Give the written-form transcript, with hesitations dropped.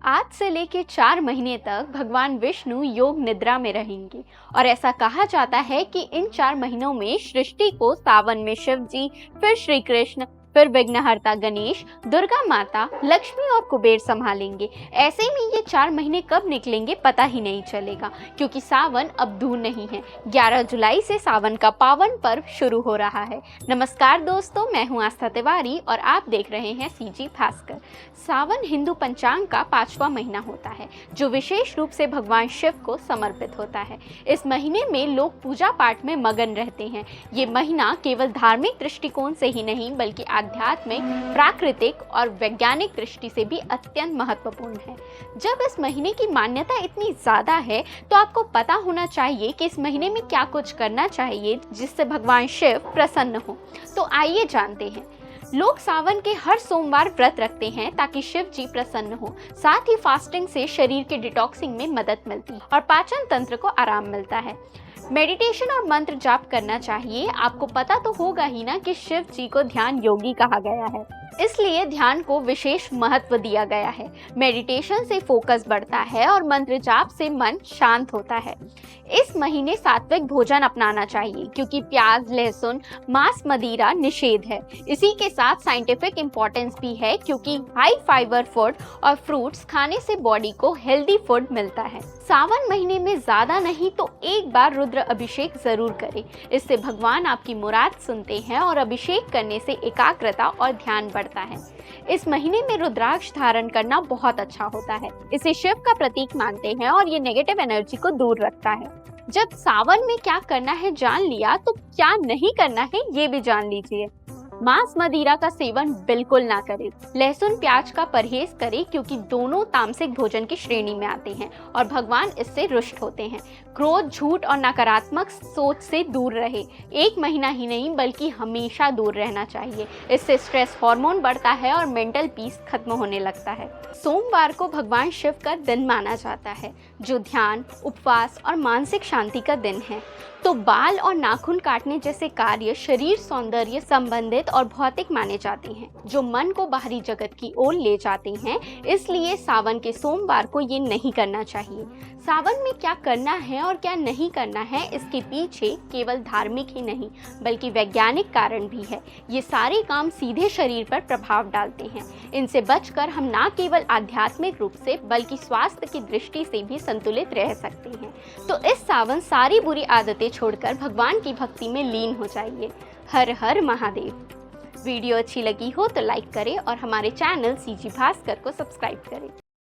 आज से लेकर 4 महीने तक भगवान विष्णु योग निद्रा में रहेंगे और ऐसा कहा जाता है कि इन 4 महीनों में सृष्टि को सावन में शिव जी, फिर श्री कृष्ण, फिर विघ्नहर्ता गणेश, दुर्गा माता, लक्ष्मी और कुबेर संभालेंगे। ऐसे में ये 4 महीने कब निकलेंगे पता ही नहीं चलेगा, क्योंकि सावन अब दूर नहीं है। 11 जुलाई से सावन का पावन पर्व शुरू हो रहा है। नमस्कार दोस्तों, मैं हूं आस्था तिवारी और आप देख रहे हैं सीजी भास्कर। सावन हिंदू पंचांग का 5वां महीना होता है, जो विशेष रूप से भगवान शिव को समर्पित होता है। इस महीने में लोग पूजा पाठ में मगन रहते हैं। ये महीना केवल धार्मिक दृष्टिकोण से ही नहीं बल्कि आध्यात्मिक, प्राकृतिक और वैज्ञानिक दृष्टि से भी अत्यंत महत्वपूर्ण है। जब इस महीने की मान्यता इतनी ज्यादा है तो आपको पता होना चाहिए कि इस महीने में क्या कुछ करना चाहिए जिससे भगवान शिव प्रसन्न हो। तो आइए जानते हैं। लोग सावन के हर सोमवार व्रत रखते हैं ताकि शिव जी प्रसन्न हो। साथ ही फास्टिंग से शरीर के डिटॉक्सिंग में मदद मिलती है और पाचन तंत्र को आराम मिलता है। मेडिटेशन और मंत्र जाप करना चाहिए। आपको पता तो होगा ही ना कि शिव जी को ध्यान योगी कहा गया है, इसलिए ध्यान को विशेष महत्व दिया गया है। मेडिटेशन से फोकस बढ़ता है और मंत्र जाप से मन शांत होता है। इस महीने सात्विक भोजन अपनाना चाहिए क्योंकि प्याज, लहसुन, मांस, मदिरा निषेध है। इसी के साथ साइंटिफिक इम्पोर्टेंस भी है क्योंकि हाई फाइबर फूड और फ्रूट्स खाने से बॉडी को हेल्दी फूड मिलता है। सावन महीने में ज्यादा नहीं तो एक बार रुद्र अभिषेक जरूर करें। इससे भगवान आपकी मुराद सुनते हैं और अभिषेक करने से एकाग्रता और ध्यान बढ़ता है। इस महीने में रुद्राक्ष धारण करना बहुत अच्छा होता है। इसे शिव का प्रतीक मानते हैं और ये नेगेटिव एनर्जी को दूर रखता है। जब सावन में क्या करना है जान लिया, तो क्या नहीं करना है ये भी जान लीजिए। मांस, मदिरा का सेवन बिल्कुल ना करें। लहसुन, प्याज का परहेज करें क्योंकि दोनों तामसिक भोजन की श्रेणी में आते हैं और भगवान इससे रुष्ट होते हैं। क्रोध, झूठ और नकारात्मक सोच से दूर रहे। एक महीना ही नहीं बल्कि हमेशा दूर रहना चाहिए। इससे स्ट्रेस हार्मोन बढ़ता है और मेंटल पीस खत्म होने लगता है। सोमवार को भगवान शिव का दिन माना जाता है, जो ध्यान, उपवास और मानसिक शांति का दिन है। तो बाल और नाखून काटने जैसे कार्य शरीर सौंदर्य संबंधित और भौतिक माने जाते हैं, जो मन को बाहरी जगत की ओर ले जाते हैं। इसलिए सावन के सोमवार को ये नहीं करना चाहिए। सावन में क्या करना है और क्या नहीं करना है, इसके पीछे केवल धार्मिक ही नहीं बल्कि वैज्ञानिक कारण भी है। ये सारे काम सीधे शरीर पर प्रभाव डालते हैं। इनसे बचकर हम न केवल आध्यात्मिक रूप से बल्कि स्वास्थ्य की दृष्टि से भी संतुलित रह सकते हैं। तो इस सावन सारी बुरी आदतें छोड़कर भगवान की भक्ति में लीन हो जाइए। हर हर महादेव। वीडियो अच्छी लगी हो तो लाइक करें और हमारे चैनल सीजी भास्कर को सब्सक्राइब करें।